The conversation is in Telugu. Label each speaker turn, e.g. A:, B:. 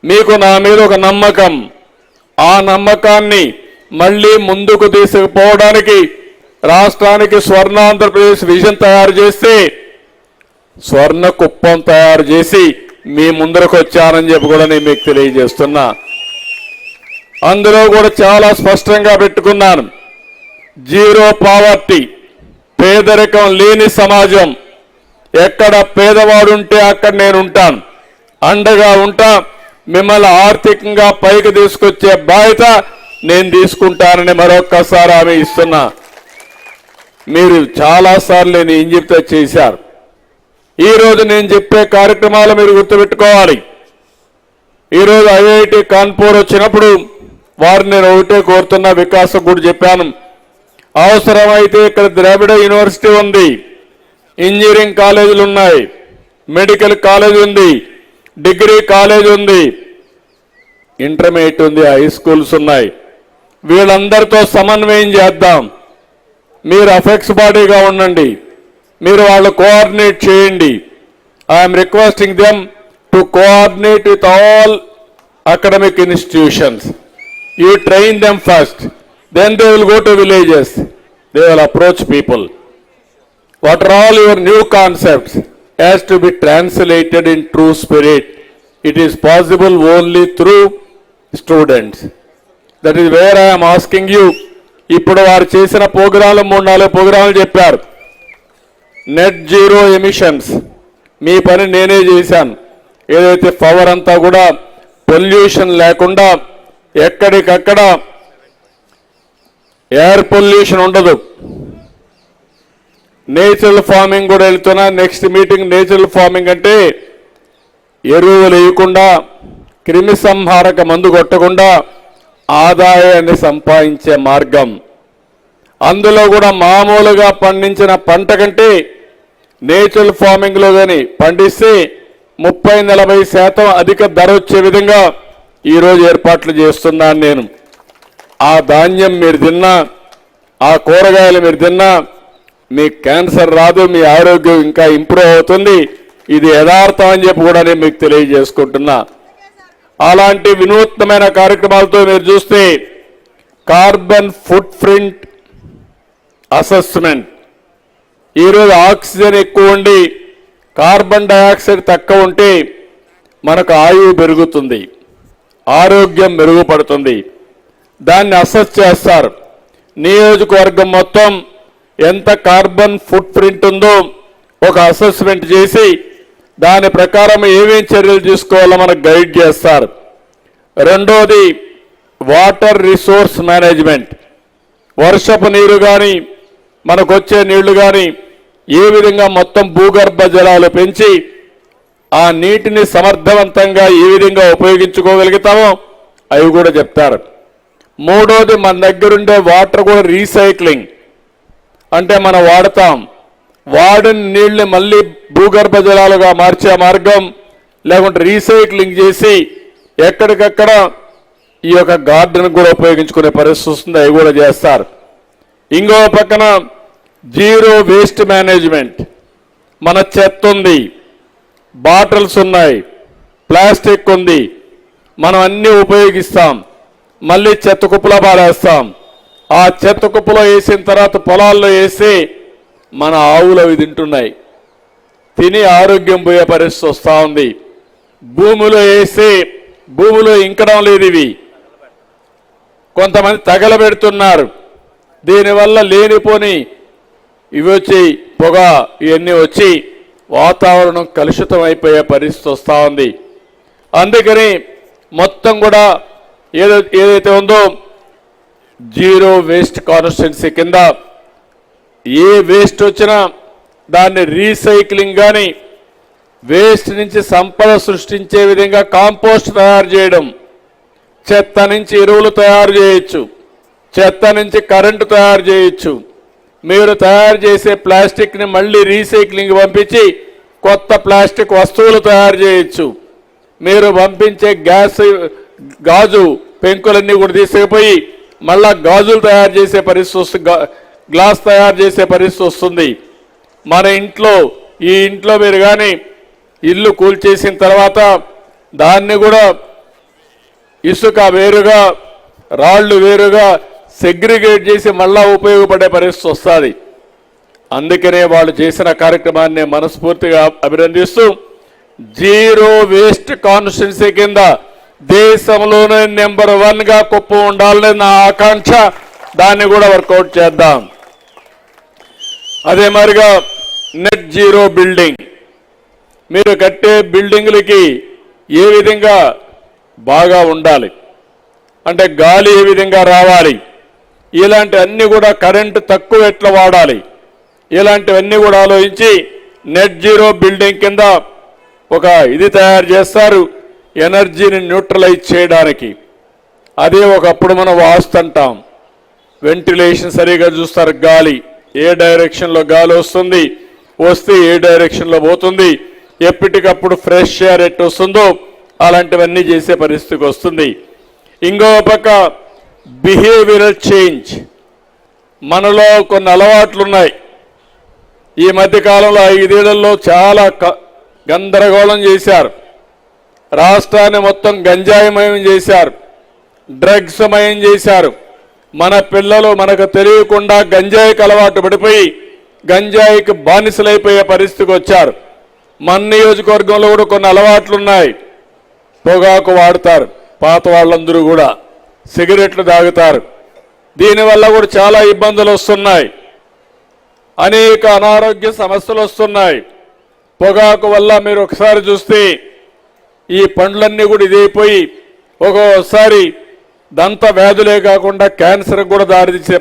A: మీకు నా మీద ఒక నమ్మకం. ఆ నమ్మకాన్ని మళ్ళీ ముందుకు తీసుకుపోవడానికి రాష్ట్రానికి స్వర్ణాంధ్రప్రదేశ్ విజన్ తయారు చేస్తే స్వర్ణ కుప్పం తయారు చేసి మీ ముందరకు వచ్చానని చెప్పి కూడా నేను మీకు తెలియజేస్తున్నా. అందులో కూడా చాలా స్పష్టంగా పెట్టుకున్నాను. జీరో పావర్టీ, పేదరికం లేని సమాజం. ఎక్కడ పేదవాడుంటే అక్కడ నేను ఉంటాను, అండగా ఉంటా. మిమ్మల్ని ఆర్థికంగా పైకి తీసుకొచ్చే బాధ్యత నేను తీసుకుంటానని మరొక్కసారి హామీ ఇస్తున్నా. మీరు చాలాసార్లు నేను ఏం చెప్తే చేశారు. ఈరోజు నేను చెప్పే కార్యక్రమాలు మీరు గుర్తుపెట్టుకోవాలి. ఈరోజు ఐఐటి కాన్పూర్ వచ్చినప్పుడు వారిని నేను ఒకటే కోరుతున్నా, వికాసం కూడా చెప్పాను. అవసరమైతే ఇక్కడ ద్రావిడ యూనివర్సిటీ ఉంది, ఇంజనీరింగ్ కాలేజీలు ఉన్నాయి, మెడికల్ కాలేజ్ ఉంది, డిగ్రీ కాలేజ్ ఉంది, ఇంటర్మీడియట్ ఉంది, హై స్కూల్స్ ఉన్నాయి. వీళ్ళందరితో సమన్వయం చేద్దాం. మీరు అఫెక్స్ బాడీగా ఉండండి, మీరు వాళ్ళు కోఆర్డినేట్ చేయండి. I'm requesting them to coordinate with all academic institutions. You train them first, then they will go to villages, they will approach people. What are all your new concepts has to be translated in true spirit. It is possible only through students. That is where I am asking you. ఇప్పుడు వారు చేసిన ప్రోగ్రాంలు 3-4 ప్రోగ్రాంలు చెప్పారు. నెట్ జీరో ఎమిషన్స్ మీ పని నేనే చేశాను. ఏదైతే పవర్ అంతా కూడా పొల్యూషన్ లేకుండా ఎక్కడికక్కడ ఎయిర్ పొల్యూషన్ ఉండదు. నేచురల్ ఫార్మింగ్ కూడా వెళ్తున్నా. నెక్స్ట్ మీటింగ్ నేచురల్ ఫార్మింగ్ అంటే ఎరువులు వేయకుండా, క్రిమి సంహారక మందు కొట్టకుండా ఆదాయాన్ని సంపాదించే మార్గం. అందులో కూడా మామూలుగా పండించిన పంట కంటే నేచురల్ ఫార్మింగ్లో కానీ పండిస్తే 30-40% అధిక ధర వచ్చే విధంగా ఈరోజు ఏర్పాట్లు చేస్తున్నాను నేను. ఆ ధాన్యం మీరు తిన్నా, ఆ కూరగాయలు మీరు తిన్నా మీకు క్యాన్సర్ రాదు, మీ ఆరోగ్యం ఇంకా ఇంప్రూవ్ అవుతుంది. ఇది యథార్థం అని చెప్పి కూడా నేను మీకు తెలియజేసుకుంటున్నా. అలాంటి వినూత్నమైన కార్యక్రమాలతో మీరు చూస్తే కార్బన్ ఫుట్ ప్రింట్ అసెస్మెంట్. ఈరోజు ఆక్సిజన్ ఎక్కువ ఉండి కార్బన్ డయాక్సైడ్ తక్కువ ఉంటే మనకు ఆయువు పెరుగుతుంది, ఆరోగ్యం మెరుగుపడుతుంది. దాన్ని అసెస్ చేస్తారు. నియోజకవర్గం మొత్తం ఎంత కార్బన్ ఫుట్ ప్రింట్ ఉందో ఒక అసెస్మెంట్ చేసి దాని ప్రకారం ఏమేం చర్యలు తీసుకోవాలో మనకు గైడ్ చేస్తారు. రెండోది వాటర్ రిసోర్స్ మేనేజ్మెంట్. వర్షపు నీరు కానీ మనకు వచ్చే నీళ్లు కానీ ఏ విధంగా మొత్తం భూగర్భ జలాలు పెంచి ఆ నీటిని సమర్థవంతంగా ఏ విధంగా ఉపయోగించుకోగలుగుతామో అవి కూడా చెప్తారు. మూడోది మన దగ్గరుండే వాటర్ కూడా రీసైక్లింగ్. అంటే మనం వాడతాం, వాడిన నీళ్ళని మళ్ళీ భూగర్భ జలాలుగా మార్చే మార్గం, లేకుంటే రీసైక్లింగ్ చేసి ఎక్కడికక్కడ ఈ యొక్క గార్డెన్ కూడా ఉపయోగించుకునే పరిస్థితి వస్తుంది. అవి కూడా చేస్తారు. ఇంకో పక్కన జీరో వేస్ట్ మేనేజ్మెంట్. మన చెత్త ఉంది, బాటిల్స్ ఉన్నాయి, ప్లాస్టిక్ ఉంది, మనం అన్నీ ఉపయోగిస్తాం, మళ్ళీ చెత్త కుప్పలో పాడేస్తాం. ఆ చెత్త కుప్పలో వేసిన తర్వాత పొలాల్లో వేసి మన ఆవులు అవి తింటున్నాయి, తిని ఆరోగ్యం పోయే పరిస్థితి వస్తూ ఉంది. భూమిలో వేసి భూమిలో ఇంకడం లేదు, ఇవి కొంతమంది తగలబెడుతున్నారు. దీనివల్ల లేనిపోని ఇవి వచ్చి పొగ ఇవన్నీ వచ్చి వాతావరణం కలుషితం అయిపోయే పరిస్థితి వస్తూ ఉంది. అందుకని మొత్తం కూడా ఏదైతే ఉందో జీరో వేస్ట్ కాన్స్టిట్యున్సీ కింద ఏ వేస్ట్ వచ్చినా దాన్ని రీసైక్లింగ్ కానీ వేస్ట్ నుంచి సంపద సృష్టించే విధంగా కాంపోస్ట్ తయారు చేయడం, చెత్త నుంచి ఎరువులు తయారు చేయొచ్చు, చెత్త నుంచి కరెంటు తయారు చేయొచ్చు. మీరు తయారు చేసే ప్లాస్టిక్ని మళ్ళీ రీసైక్లింగ్ పంపించి కొత్త ప్లాస్టిక్ వస్తువులు తయారు చేయొచ్చు. మీరు పంపించే గాజు పెంకులన్నీ కూడా తీసుకుపోయి మళ్ళా గాజులు తయారు చేసే పరిస్థితి వస్తుంది, గ్లాస్ తయారు చేసే పరిస్థితి వస్తుంది. మన ఇంట్లో ఈ ఇంట్లో మీరు కానీ ఇల్లు కూల్చేసిన తర్వాత దాన్ని కూడా ఇసుక వేరుగా, రాళ్లు వేరుగా సెగ్రిగేట్ చేసి మళ్ళా ఉపయోగపడే పరిస్థితి వస్తుంది. అందుకనే వాళ్ళు చేసిన కార్యక్రమాన్ని మనస్ఫూర్తిగా అభినందిస్తూ జీరో వేస్ట్ కాన్స్టిట్యున్సీ కింద దేశంలోనే నెంబర్ 1గా కుప్పం ఉండాలని నా ఆకాంక్ష. దాన్ని కూడా వర్కౌట్ చేద్దాం. అదే మరిగా నెట్ జీరో బిల్డింగ్, మీరు కట్టే బిల్డింగులకి ఏ విధంగా బాగా ఉండాలి అంటే గాలి ఏ విధంగా రావాలి, ఇలాంటి అన్ని కూడా కరెంటు తక్కువ ఎట్లా వాడాలి, ఇలాంటివన్నీ కూడా ఆలోచించి నెట్ జీరో బిల్డింగ్ కింద ఒక ఇది తయారు చేస్తారు ఎనర్జీని న్యూట్రలైజ్ చేయడానికి. అదే ఒకప్పుడు మనం వాస్తు అంటాం. వెంటిలేషన్ సరిగా చూస్తారు, గాలి ఏ డైరెక్షన్లో గాలి వస్తుంది, వస్తే ఏ డైరెక్షన్లో పోతుంది, ఎప్పటికప్పుడు ఫ్రెష్ ఎయిర్ ఎట్ వస్తుందో అలాంటివన్నీ చేసే పరిస్థితికి వస్తుంది. ఇంకో పక్క బిహేవియరల్ చేంజ్, మనలో కొన్ని అలవాట్లు ఉన్నాయి. ఈ మధ్యకాలంలో 5 ఏళ్లలో చాలా గందరగోళం చేశారు. రాష్ట్రాన్ని మొత్తం గంజాయిమయం చేశారు, డ్రగ్స్ మయం చేశారు. మన పిల్లలు మనకు తెలియకుండా గంజాయికి అలవాటు పడిపోయి గంజాయికి బానిసలైపోయే పరిస్థితికి వచ్చారు. మన నియోజకవర్గంలో కూడా కొన్ని అలవాట్లు ఉన్నాయి. పొగాకు వాడతారు పాత వాళ్ళందరూ కూడా, సిగరెట్లు తాగుతారు. దీనివల్ల కూడా చాలా ఇబ్బందులు వస్తున్నాయి, అనేక అనారోగ్య సమస్యలు వస్తున్నాయి. పొగాకు వల్ల మీరు ఒకసారి చూస్తే ఈ పండ్లన్నీ కూడా ఇదైపోయి ఒక్కోసారి దంత వ్యాధులే కాకుండా క్యాన్సర్ కూడా దారితీసే